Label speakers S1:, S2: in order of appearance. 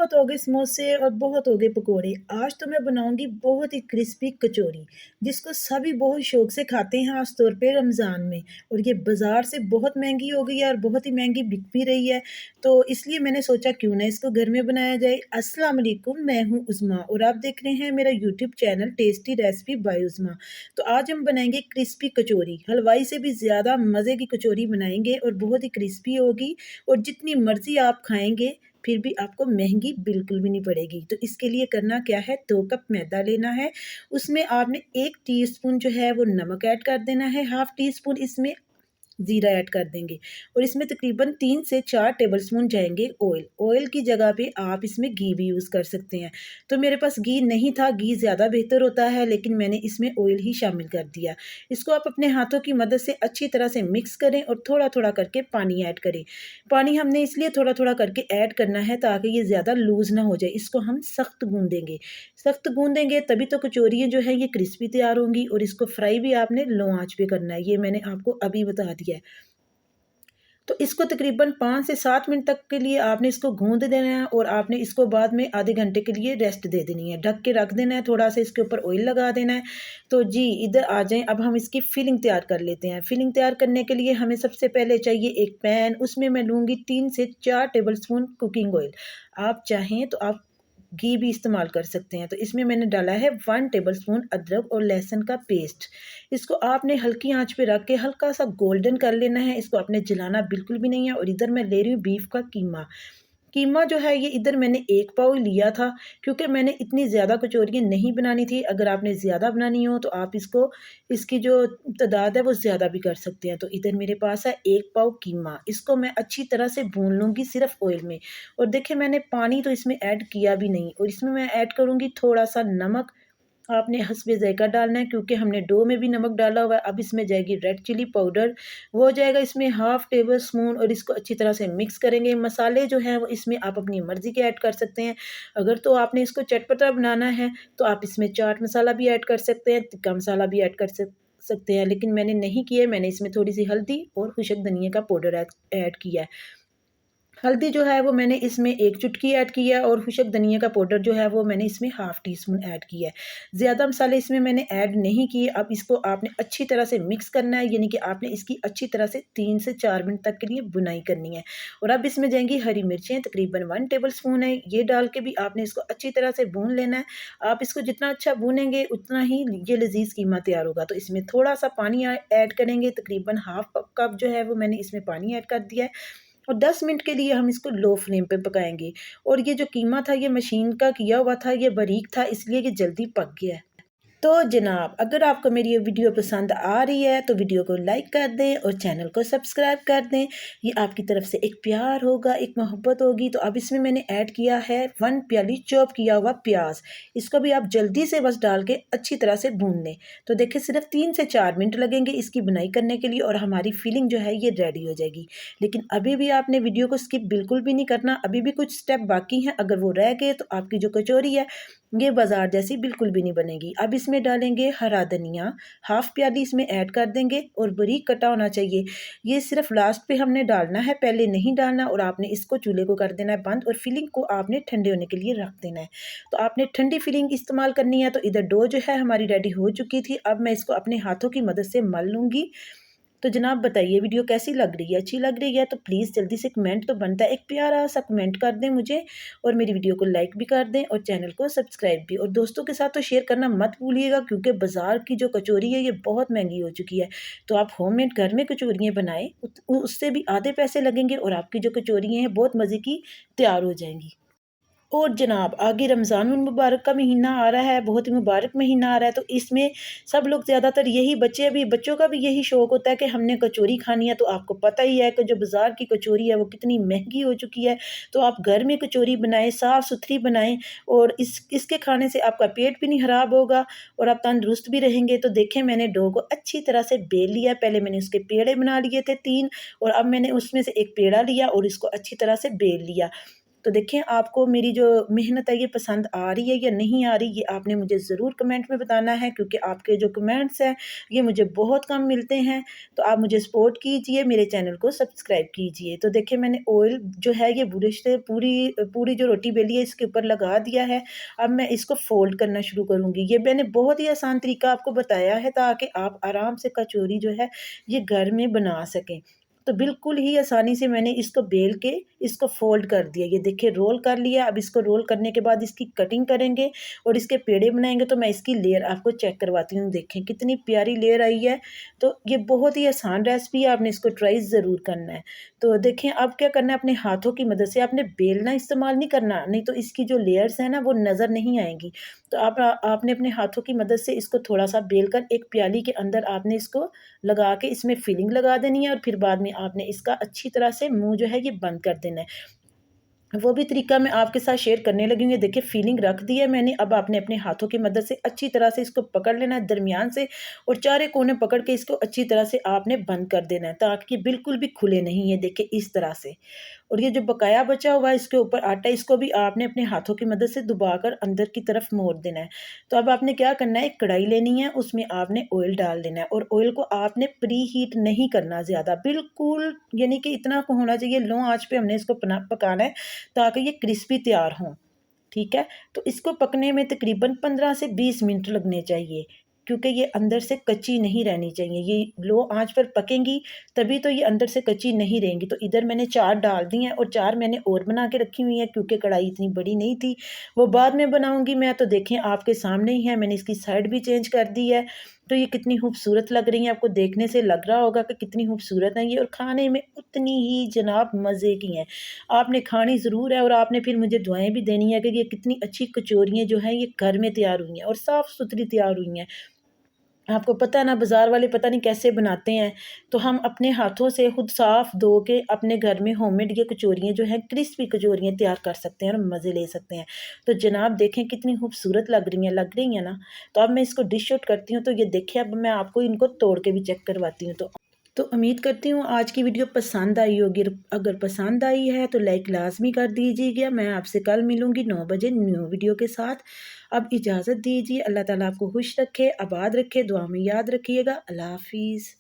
S1: बहुत हो गए समोसे और बहुत हो गए पकोड़े। आज तो मैं बनाऊँगी बहुत ही क्रिस्पी कचौरी, जिसको सभी बहुत शौक से खाते हैं, ख़ास तौर पे रमज़ान में। और ये बाज़ार से बहुत महँगी हो गई है और बहुत ही महँगी बिक भी रही है। तो इसलिए मैंने सोचा क्यों ना इसको घर में बनाया जाए। अस्सलाम वालेकुम, मैं हूँ उज़मा और आप देख रहे हैं मेरा YouTube channel tasty recipe by Uzma. तो आज हम बनाएँगे क्रिस्पी कचौरी। हलवाई से भी ज़्यादा मज़े की कचौरी बनाएँगे और बहुत ही क्रिस्पी होगी और जितनी मर्ज़ी आप खाएँगे फिर भी आपको महँगी बिल्कुल भी नहीं पड़ेगी। तो इसके लिए करना क्या है, 2 कप मैदा लेना है, उसमें आपने 1 टीस्पून जो है वो नमक ऐड कर देना है, हाफ़ टी स्पून इसमें ज़ीरा ऐड कर देंगे और इसमें तकरीबन 3 से 4 टेबलस्पून जाएँगे ऑयल। ऑयल की जगह पे आप इसमें घी भी यूज़ कर सकते हैं। तो मेरे पास घी नहीं था, घी ज़्यादा बेहतर होता है, लेकिन मैंने इसमें ऑयल ही शामिल कर दिया। इसको आप अपने हाथों की मदद से अच्छी तरह से मिक्स करें और थोड़ा-थोड़ा करके पानी ऐड करें। पानी हमने इसलिए थोड़ा-थोड़ा करके ऐड करना है ताकि ये ज़्यादा लूज़ ना हो जाए। इसको हम सख्त गूँदेंगे। सख्त गूँदेंगे तभी तो कचौरियाँ जो है ये क्रिस्पी तैयार होंगी और इसको फ्राई भी आपने लो आँच पे करना है। ये मैंने आपको अभी बता दिया है। तो इसको तकरीबन 5 से 7 मिनट तक के लिए आपने इसको गूँध देना है और आपने इसको बाद में आधे घंटे के लिए रेस्ट दे देनी है। ढक के रख देना है, थोड़ा-सा इसके ऊपर ऑयल लगा देना है। तो जी, इधर आ जाएँ, अब हम इसकी फिलिंग तैयार कर लेते हैं। फिलिंग तैयार करने के लिए हमें सबसे पहले चाहिए एक पैन, उसमें मैं लूँगी 3 से 4 टेबलस्पून कुकिंग ऑयल। आप चाहें तो आप घी भी इस्तेमाल कर सकते हैं। तो इसमें मैंने डाला है 1 टेबलस्पून अदरक और लहसुन का पेस्ट। इसको आपने हल्की आँच पे रख के हल्का-सा गोल्डन कर लेना है, इसको आपने जलाना बिल्कुल भी नहीं है। और इधर मैं ले रही हूँ बीफ का कीमा। कीमा जो है ये इधर मैंने 1 पाव लिया था, क्योंकि मैंने इतनी ज़्यादा कचौरियाँ नहीं बनानी थी। अगर आपने ज़्यादा बनानी हो तो आप इसकी जो तादाद है वो ज़्यादा भी कर सकते हैं। तो इधर मेरे पास है 1 पाव कीमा। इसको मैं अच्छी तरह से भून लूँगी सिर्फ़ ऑयल में। और देखिए, मैंने पानी तो इसमें ऐड किया भी नहीं और इसमें मैं ऐड करूँगी थोड़ा-सा नमक। आपने हस्बे ज़ायक़ा डालना है, क्योंकि हमने डो में भी नमक डाला हुआ है। अब इसमें जाएगी रेड चिली पाउडर, वो हो जाएगा इसमें हाफ़ टेबल स्पून और इसको अच्छी तरह से मिक्स करेंगे। मसाले जो हैं वो इसमें आप अपनी मर्ज़ी के ऐड कर सकते हैं। अगर तो आपने इसको चटपटा बनाना है तो आप इसमें चाट मसाला भी ऐड कर सकते हैं, तिक्का मसाला भी ऐड कर सकते हैं, लेकिन मैंने नहीं किया है। मैंने इसमें थोड़ी-सी हल्दी और खुशक धनिया का पाउडर ऐड किया है। हल्दी जो है वो मैंने इसमें 1 चुटकी ऐड की है और खुशक धनिया का पाउडर जो है वो मैंने इसमें हाफ़ टी स्पून ऐड किया है। ज़्यादा मसाले इसमें मैंने ऐड नहीं किए। अब इसको आपने अच्छी तरह से मिक्स करना है, यानी कि आपने इसकी अच्छी तरह से 3 से 4 मिनट तक के लिए भुनाई करनी है। और अब इसमें जाएँगी हरी मिर्चें, तकरीबन 1 टेबलस्पून है, ये डाल के भी आपने इसको अच्छी तरह से भून लेना है। आप इसको जितना अच्छा भूनेंगे उतना ही ये लज़ीज़ कीमा तैयार होगा। तो इसमें थोड़ा-सा पानी ऐड करेंगे, तकरीबन हाफ़ कप जो है वो मैंने इसमें पानी ऐड कर दिया है। और 10 मिनट के लिए हम इसको लो फ्लेम पे पकाएँगे। और ये जो कीमा था ये मशीन का किया हुआ था, ये बारीक था, इसलिए ये जल्दी पक गया है। तो जनाब, अगर आपको मेरी ये वीडियो पसंद आ रही है तो वीडियो को लाइक कर दें और चैनल को सब्सक्राइब कर दें। ये आपकी तरफ से एक प्यार होगा, एक मोहब्बत होगी। तो अब इसमें मैंने ऐड किया है 1 प्याली चॉप किया हुआ प्याज। इसको भी आप जल्दी से बस डाल के अच्छी तरह से भून लें। तो देखिए, सिर्फ 3 से 4 मिनट लगेंगे इसकी बुनाई करने के लिए और हमारी फिलिंग जो है ये रेडी हो जाएगी। लेकिन अभी भी आपने वीडियो को स्किप बिल्कुल भी नहीं करना, अभी भी कुछ स्टेप बाकी हैं। अगर वो रह गए तो आपकी जो कचौरी है ये बाज़ार जैसी बिल्कुल भी नहीं बनेगी। अब इसमें डालेंगे हरा धनिया, हाफ़ प्याली इसमें ऐड कर देंगे और बारीक कटा होना चाहिए। ये सिर्फ़ लास्ट पे हमने डालना है, पहले नहीं डालना। और आपने इसको चूल्हे को कर देना है बंद और फिलिंग को आपने ठंडे होने के लिए रख देना है। तो आपने ठंडी फिलिंग इस्तेमाल करनी है। तो इधर डो जो है हमारी रेडी हो चुकी थी। अब मैं इसको अपने हाथों की मदद से मल लूँगी। तो जनाब बताइए, वीडियो कैसी लग रही है? अच्छी लग रही है तो प्लीज़ जल्दी से कमेंट तो बनता है, एक प्यारा-सा कमेंट कर दें मुझे और मेरी वीडियो को लाइक भी कर दें और चैनल को सब्सक्राइब भी। और दोस्तों के साथ तो शेयर करना मत भूलिएगा, क्योंकि बाज़ार की जो कचौरी है ये बहुत महँगी हो चुकी है। तो आप होममेड घर में कचौरियाँ बनाएँ, उससे भी आधे पैसे लगेंगे और आपकी जो कचौरियाँ हैं बहुत मज़े की तैयार हो जाएँगी। और जनाब, आगे रमज़ानुल मुबारक का महीना आ रहा है, बहुत ही मुबारक महीना आ रहा है। तो इसमें सब लोग ज़्यादातर यही बच्चों का भी यही शौक़ होता है कि हमने कचौरी खानी है। तो आपको पता ही है कि जो बाज़ार की कचौरी है वो कितनी महँगी हो चुकी है। तो आप घर में कचौरी बनाएँ, साफ़-सुथरी बनाएँ और इसके खाने से आपका पेट भी नहीं ख़राब होगा और आप तंदुरुस्त भी रहेंगे। तो देखें, मैंने डो को अच्छी तरह से बेल लिया। पहले मैंने उसके पेड़े बना लिए थे 3 और अब मैंने उसमें से एक पेड़ा लिया और इसको अच्छी तरह से बेल लिया। तो देखें आपको मेरी जो मेहनत है ये पसंद आ रही है या नहीं आ रही, ये आपने मुझे ज़रूर कमेंट में बताना है, क्योंकि आपके जो कमेंट्स हैं ये मुझे बहुत कम मिलते हैं। तो आप मुझे सपोर्ट कीजिए, मेरे चैनल को सब्सक्राइब कीजिए। तो देखिए मैंने ऑयल जो है ये ब्रश से पूरी पूरी जो रोटी बेली है इसके ऊपर लगा दिया है। अब मैं इसको फ़ोल्ड करना शुरू करूँगी। ये मैंने बहुत ही आसान तरीका आपको बताया है ताकि आप आराम से कचौरी जो है ये घर में बना सकें। तो बिल्कुल ही आसानी से मैंने इसको बेल के इसको फ़ोल्ड कर दिया। ये देखिए रोल कर लिया। अब इसको रोल करने के बाद इसकी कटिंग करेंगे और इसके पेड़े बनाएँगे। तो मैं इसकी लेयर आपको चेक करवाती हूँ। देखें कितनी प्यारी लेयर आई है। तो ये बहुत ही आसान रेसिपी है, आपने इसको ट्राई ज़रूर करना है। तो देखें अब क्या करना है, अपने हाथों की मदद से आपने बेलना इस्तेमाल नहीं करना, नहीं तो इसकी जो लेयर्स हैं ना वो नज़र नहीं आएँगी। तो आपने अपने हाथों की मदद से इसको थोड़ा-सा बेल कर एक प्याली के अंदर आपने इसको लगा के इसमें फिलिंग लगा देनी है और फिर बाद में आपने इसका अच्छी तरह से मुँह जो है ये बंद कर देना है। वो भी तरीका मैं आपके साथ शेयर करने लगी हूँ। ये देखिए फीलिंग रख दी है मैंने। अब आपने अपने हाथों की मदद से अच्छी तरह से इसको पकड़ लेना है दरमियान से और चारे कोने पकड़ के इसको अच्छी तरह से आपने बंद कर देना है ताकि बिल्कुल भी खुले नहीं। ये देखिए इस तरह से। और ये जो बकाया बचा हुआ है इसके ऊपर आटा, इसको भी आपने अपने हाथों की मदद से दबाकर अंदर की तरफ मोड़ देना है। तो अब आपने क्या करना है, एक कढ़ाई लेनी है, उसमें आपने ऑयल डाल देना है और ऑयल को आपने प्री हीट नहीं करना ज़्यादा, बिल्कुल यानी कि इतना होना चाहिए लो आँच पे हमने इसको पकाना है ताकि ये क्रिस्पी तैयार हों। ठीक है? तो इसको पकने में तकरीबन 15 से 20 मिनट लगने चाहिए, क्योंकि ये अंदर से कच्ची नहीं रहनी चाहिए। ये लो आँच पर पकेंगी तभी तो ये अंदर से कच्ची नहीं रहेंगी। तो इधर मैंने 4 डाल दी हैं और 4 मैंने और बना के रखी हुई हैं क्योंकि कढ़ाई इतनी बड़ी नहीं थी। वो बाद में बनाऊँगी मैं। तो देखें आपके सामने ही है, मैंने इसकी साइड भी चेंज कर दी है। तो ये कितनी खूबसूरत लग रही हैं, आपको देखने से लग रहा होगा कि कितनी खूबसूरत हैं ये, और खाने में उतनी ही जनाब मज़े की हैं। आपने खानी ज़रूर है और आपने फिर मुझे दुआएँ भी देनी है कि ये कितनी अच्छी कचौरियाँ जो हैं ये घर में तैयार हुई हैं और साफ़-सुथरी तैयार हुई हैं। आपको पता है ना बाज़ार वाले पता नहीं कैसे बनाते हैं, तो हम अपने हाथों से खुद साफ़ धो के अपने घर में होममेड ये कचौरियाँ जो हैं क्रिस्पी कचौरियाँ तैयार कर सकते हैं और मज़े ले सकते हैं। तो जनाब देखें कितनी खूबसूरत लग रही हैं ना? तो अब मैं इसको डिश आउट करती हूँ। तो ये देखिए अब मैं आपको इनको तोड़ के भी चेक करवाती हूँ। तो उम्मीद करती हूँ आज की वीडियो पसंद आई होगी। अगर पसंद आई है तो लाइक लाज़मी कर दीजिएगा। मैं आपसे कल मिलूँगी 9 बजे न्यू वीडियो के साथ। अब इजाज़त दीजिए। अल्लाह ताला आपको खुश रखे, आबाद रखे, दुआ में याद रखिएगा। अल्लाह हाफ़िज़।